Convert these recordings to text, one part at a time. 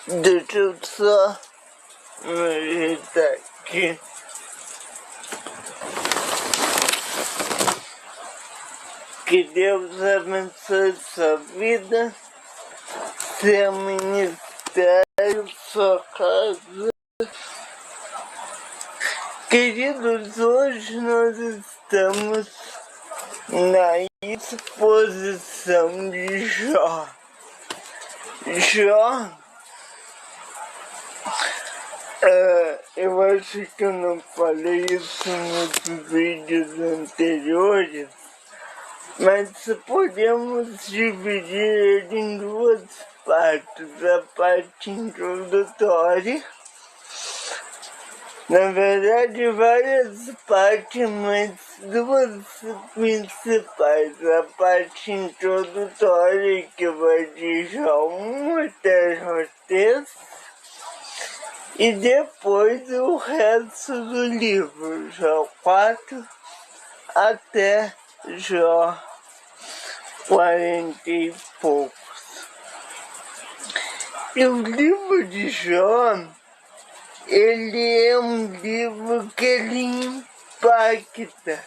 Deixa eu só me ajeitar aqui. Que Deus abençoe sua vida, seu ministério, sua casa. Queridos, hoje nós estamos na exposição de Jó. Jó, eu acho que eu não falei isso nos vídeos anteriores, mas podemos dividir ele em duas partes. A parte introdutória, na verdade várias partes, mas duas principais. A parte introdutória, que vai de Jó 1 até Jó 3, e depois o resto do livro, Jó 4 até Jó 40 e poucos. E o livro de Jó, ele é um livro que ele impacta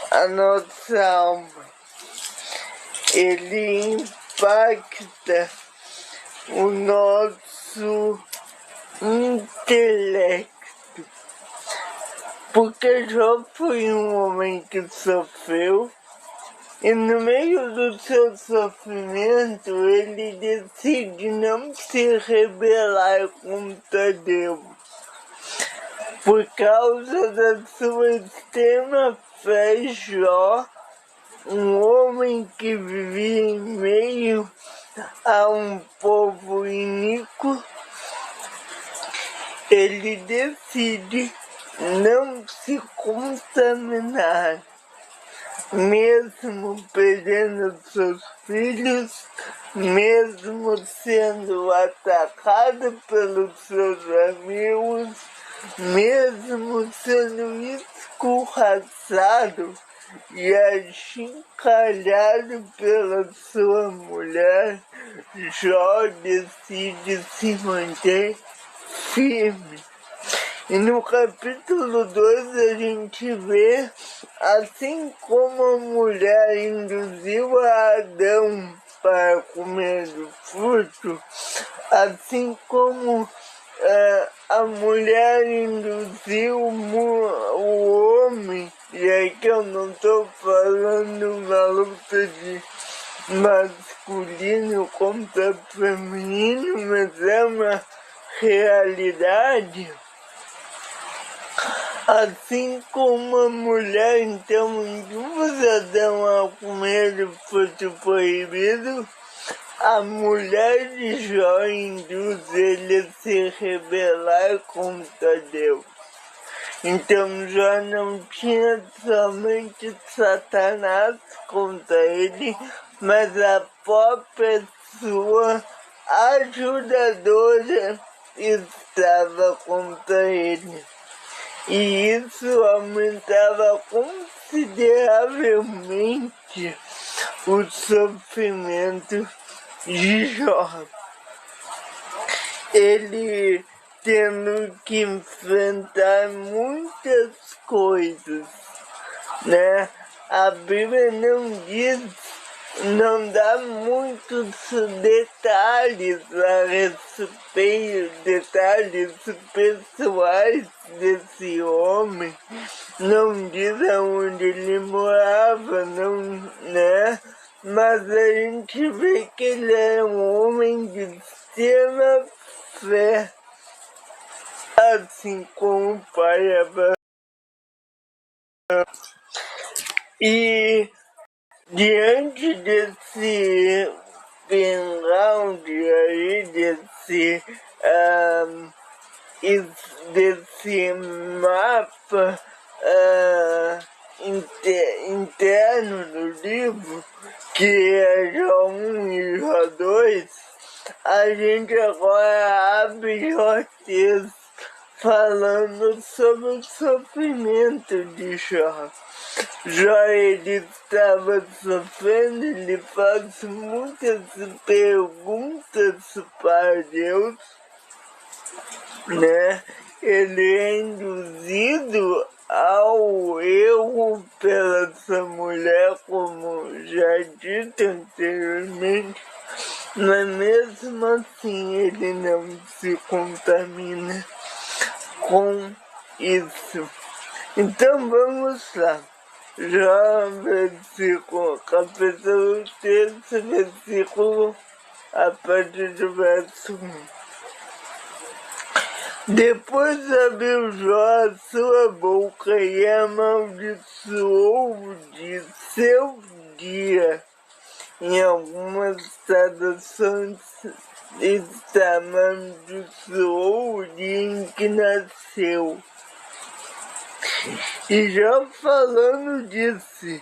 a nossa alma. Ele impacta o nosso intelecto. Porque Jó foi um homem que sofreu, e no meio do seu sofrimento ele decide não se rebelar contra Deus. Por causa da sua extrema fé, Jó, um homem que vivia em meio a um povo iníquo, ele decide não se contaminar, mesmo perdendo seus filhos, mesmo sendo atacado pelos seus amigos, mesmo sendo escorraçado e achincalhado pela sua mulher. Jó decide se manter firme. E no capítulo 2 a gente vê, assim como a mulher induziu a Adão para comer do fruto, assim como a mulher induziu o homem, e aqui eu não estou falando uma luta de masculino contra feminino, mas é uma realidade. Assim como a mulher então induz Adão a comer do fruto proibido, a mulher de Jó induz ele a se rebelar contra Deus. Então Jó não tinha somente Satanás contra ele, mas a própria sua ajudadora estava contra ele. E isso aumentava consideravelmente o sofrimento de Jó. Ele tendo que enfrentar muitas coisas, né? A Bíblia não dá muitos detalhes a respeito, detalhes pessoais desse homem. Não diz aonde ele morava, não, né? Mas a gente vê que ele é um homem de extrema fé, assim como o pai Abraão. E diante desse background aí, desse mapa interno do livro, que é Jó 1 e Jó 2, a gente agora abre Jó 3 falando sobre o sofrimento de Jó. Jó, ele estava sofrendo, ele faz muitas perguntas para Deus, né? Ele é induzido ao erro pela sua mulher, como já dito anteriormente, mas mesmo assim ele não se contamina com isso. Então vamos lá. Já versículo, capítulo 3, versículo a partir do verso 1. Depois abriu Jó a sua boca e amaldiçoou de seu dia. Em algumas traduções está amaldiçoou o dia em que nasceu. E Jó falando disse: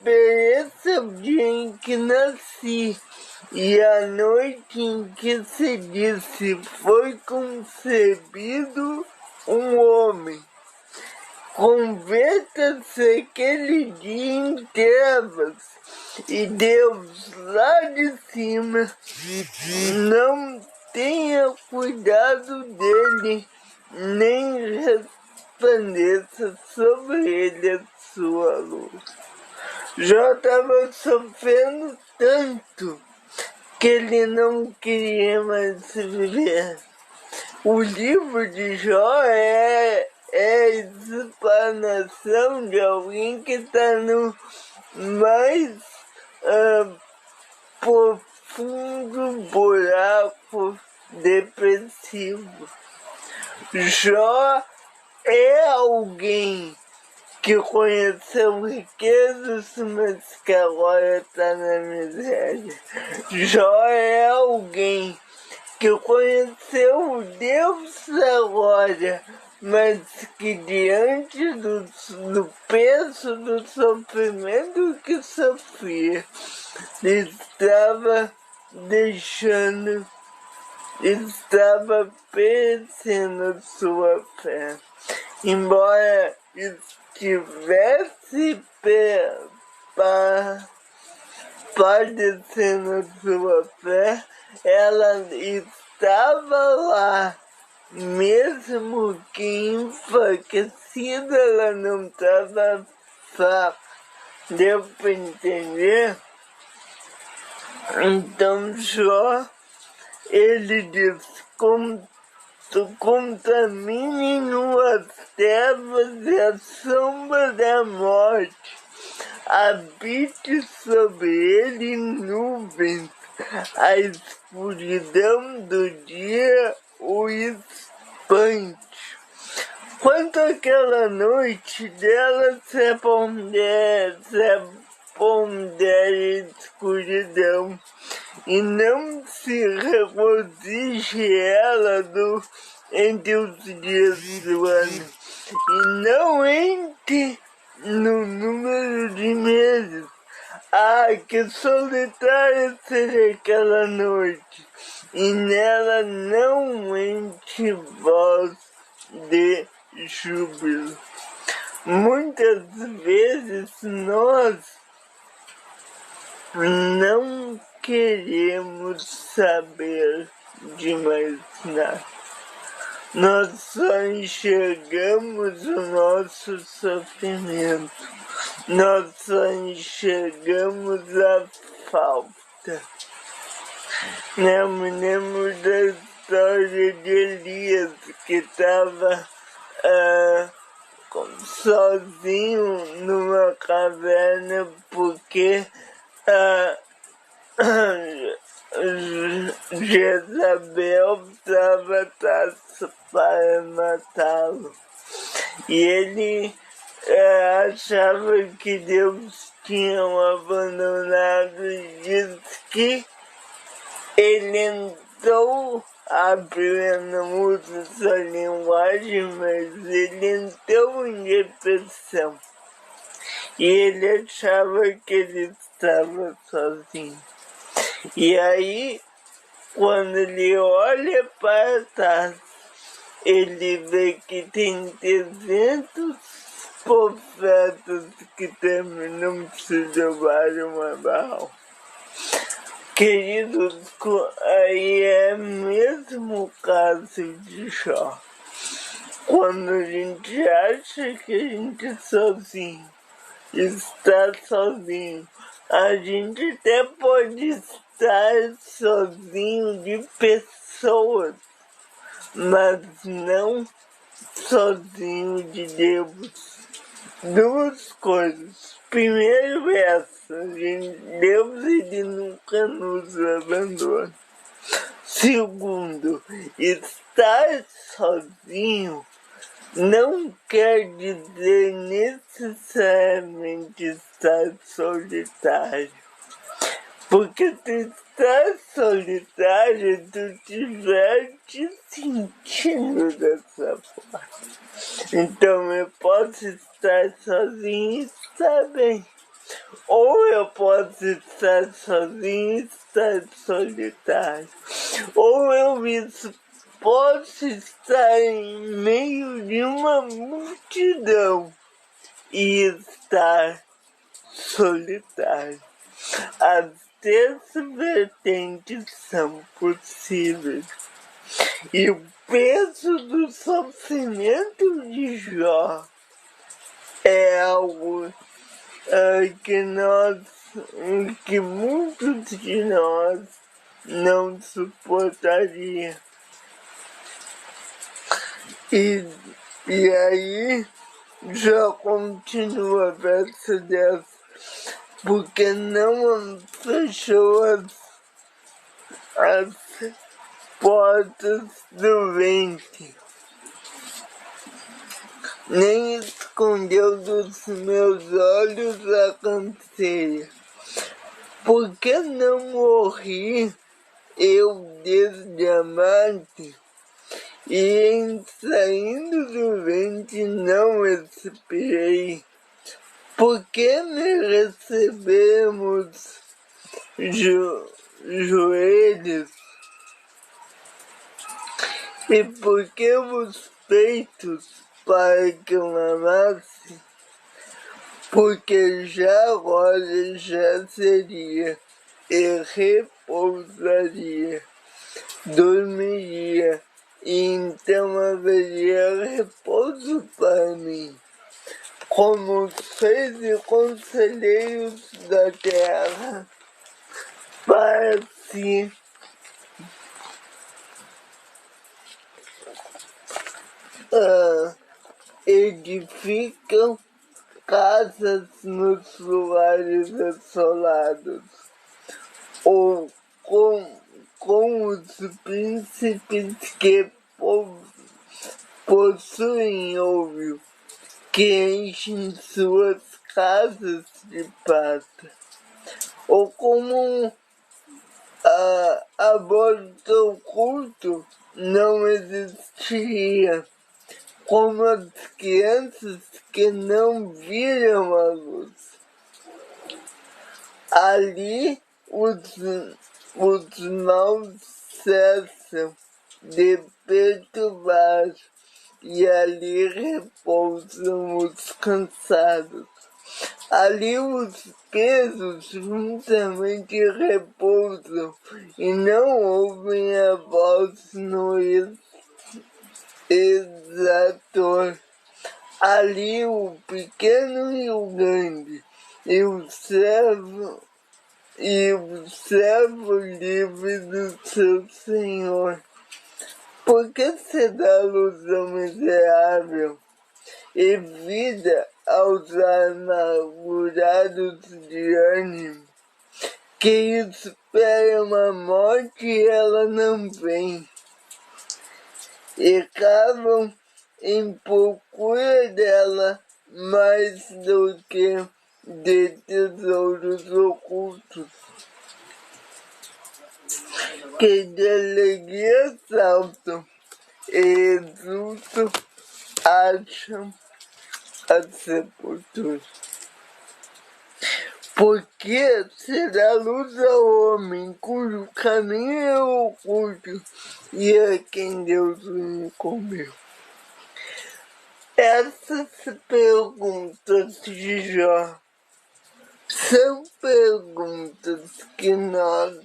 pereça o dia em que nasci, e a noite em que se disse, foi concebido um homem. Converta-se aquele dia em trevas, e Deus lá de cima não tenha cuidado dele, nem resplandeça sobre ele a sua luz. Jó estava sofrendo tanto que ele não queria mais viver. O livro de Jó é a explanação de alguém que está no mais profundo buraco depressivo. Jó é alguém que conheceu riquezas, mas que agora está na miséria. Jó é alguém que conheceu o Deus agora, mas que diante do peso do sofrimento que sofria, estava perecendo sua fé. Embora estivesse padecendo sua fé, ela estava lá, mesmo que enfraquecida, ela não estava fraca. Deu para entender? Então Jó, ele diz: contamine-no as trevas e a sombra da morte, habite sobre ele nuvens, a escuridão do dia o espante. Quanto àquela noite dela se pondera escuridão, e não se regozije ela entre os dias do ano, e não entre no número de meses. Ah, que solitária seja aquela noite, e nela não enche voz de júbilo. Muitas vezes nós não queremos saber de mais nada. Nós só enxergamos o nosso sofrimento. Nós só enxergamos a falta. Eu me lembro da história de Elias, que estava sozinho numa caverna porque Jezabel estava para matá-lo. E ele achava que Deus tinha o abandonado, e disse que ele entrou, eu não uso essa linguagem, mas ele entrou em depressão. E ele achava que ele estava sozinho. E aí Quando ele olha para trás, ele vê que tem 300 profetas que terminam de se jogar uma barra. Queridos, aí é mesmo o caso de Jó. Quando a gente acha que a gente é sozinho, está sozinho, a gente até pode estar sozinho de pessoas, mas não sozinho de Deus. Duas coisas. Primeiro essa, Deus ele nunca nos abandona. Segundo, estar sozinho não quer dizer necessariamente estar solitário. Porque tu estás solitário, tu estiver te sentindo dessa forma. Então eu posso estar sozinho e estar bem. Ou eu posso estar sozinho e estar solitário. Ou eu posso estar em meio de uma multidão e estar solitário. As três vertentes são possíveis. E o peso do sofrimento de Jó é algo que muitos de nós não suportariam. E aí já continua verso 10, porque não fechou as portas do ventre, nem escondeu dos meus olhos a canseira. Por que não morri eu desde a morte, e em saindo do ventre não expirei? Por que me recebemos joelhos, e por que os peitos para que eu amasse? Porque já agora já seria e repousaria, dormiria, e então haveria repouso para mim. Como os reis e conselheiros da terra, para si edificam casas nos lugares assolados, ou com os príncipes que possuem ouro, que enchem suas casas de prata, ou como a volta oculto não existiria, como as crianças que não viram a luz. Ali os maus cessam de perturbar, e ali repousam os cansados. Ali os pesos juntamente repousam, e não ouvem a voz no exator. Ali o pequeno e o grande, e o servo livre do seu Senhor. Por que se dá luz ao miserável e vida aos amargurados de ânimo, que esperam a morte e ela não vem, e cavam em procura dela mais do que de tesouros ocultos, que de alegria saltam e exultam, acham a sepultura. Porque será luz ao homem cujo caminho é oculto e a quem Deus o encobriu. Essas perguntas de Jó são perguntas que nós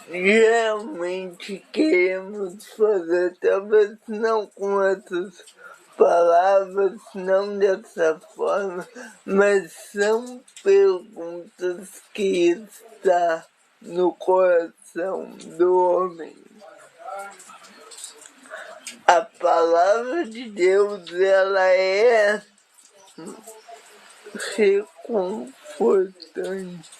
realmente queremos fazer, talvez não com essas palavras, não dessa forma, mas são perguntas que estão no coração do homem. A palavra de Deus, ela é reconfortante.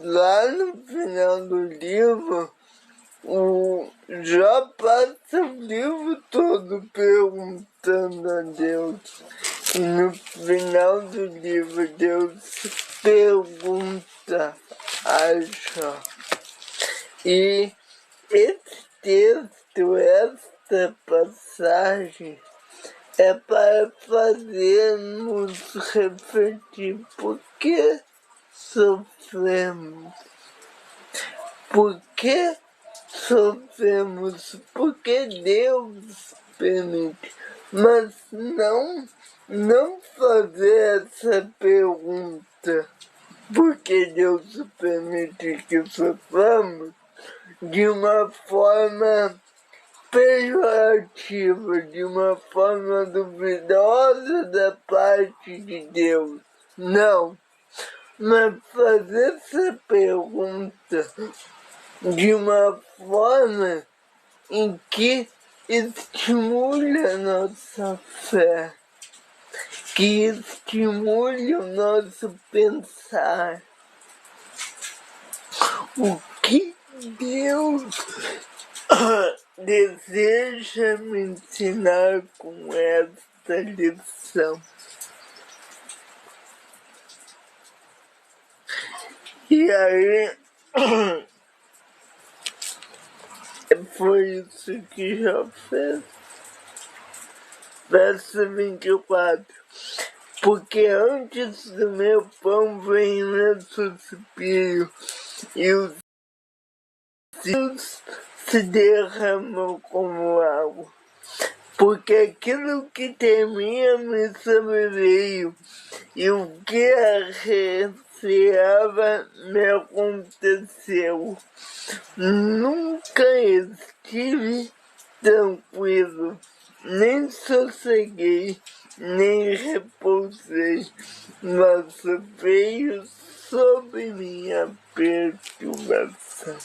Lá no final do livro, o Jó passa o livro todo perguntando a Deus. E no final do livro, Deus pergunta a Jó. E esse texto, esta passagem, é para fazermos refletir por que sofremos. Por que sofremos? Porque Deus permite. Mas não fazer essa pergunta, porque Deus permite que soframos, de uma forma pejorativa, de uma forma duvidosa da parte de Deus. Não. Mas fazer essa pergunta de uma forma em que estimule a nossa fé, que estimule o nosso pensar. O que Deus deseja me ensinar com esta lição? E aí, foi isso que já fez. Verso 24. Porque antes do meu pão vem o meu suspiro, e os rios se derramam como água. Porque aquilo que temia me sobreveio, e o que receava me aconteceu. Nunca estive tranquilo, nem sosseguei, nem repousei, mas veio sobre minha perturbação.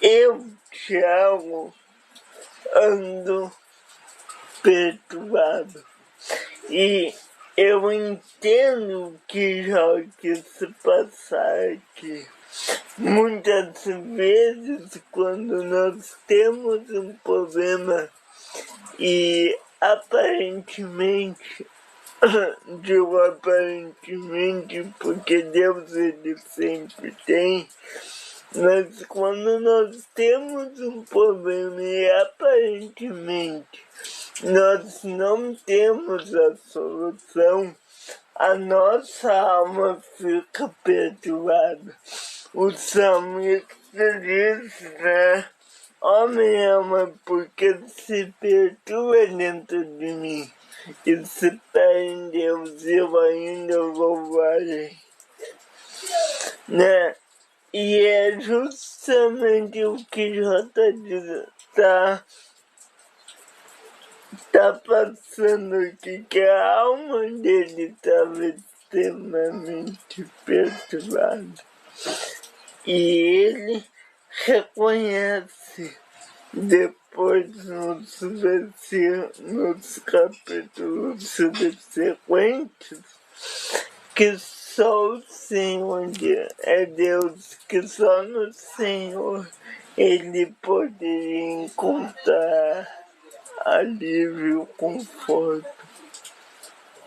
Eu, Thiago, ando perturbado. E eu entendo o que já quis passar aqui. Muitas vezes, quando nós temos um problema e aparentemente, digo aparentemente porque Deus ele sempre tem, mas quando nós temos um problema e aparentemente nós não temos a solução, a nossa alma fica perturbada. O salmista diz, né? Ó minha alma, porque se perturba dentro de mim, e se pé em Deus eu ainda louvarei. Né? E é justamente o que J tá passando aqui, que a alma dele estava extremamente perturbada. E ele reconhece depois nos capítulos subsequentes que só o Senhor é Deus, que só no Senhor ele poderia encontrar alívio, conforto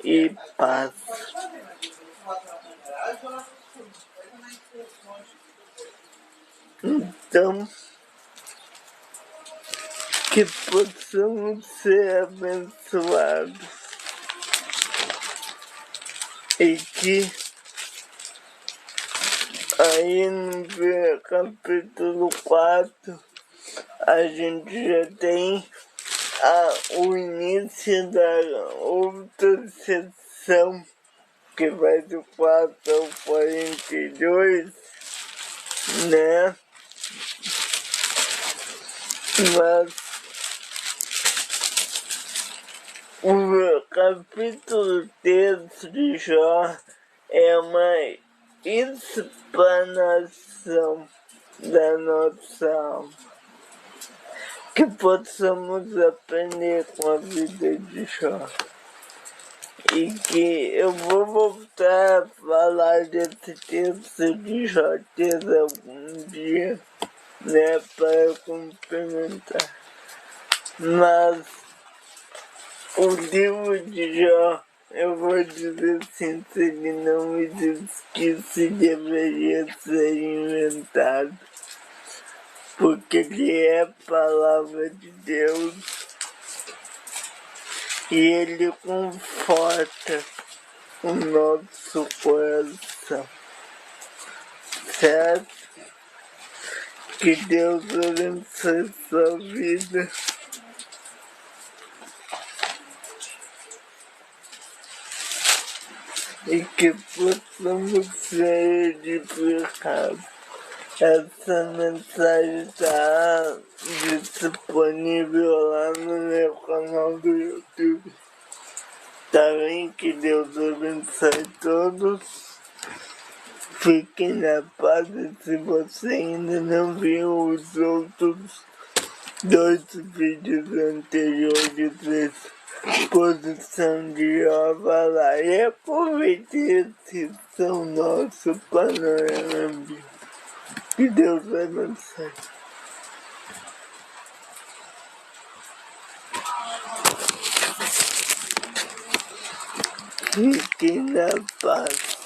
e paz. Então, que possamos ser abençoados e que aí no capítulo 4 a gente já tem o início da outra sessão, que vai do 4 ao 42, né? Mas o capítulo 3 de Jó é uma explanação da nossa alma, que possamos aprender com a vida de Jó. E que eu vou voltar a falar desse texto de Jó algum dia, né, para complementar. Mas o livro de Jó, eu vou dizer assim, se ele não existisse, deveria ser inventado, porque ele é a palavra de Deus e ele conforta o nosso coração, certo? Que Deus abençoe sua vida e que possamos ser edificados. Essa mensagem está disponível lá no meu canal do YouTube. Tá bem? Que Deus abençoe todos. Fiquem na paz. Se você ainda não viu os outros 2 vídeos anteriores dessa exposição de Jó, vai lá e aproveite esse são nosso panorama. Que Deus abençoe. Fiquem na paz.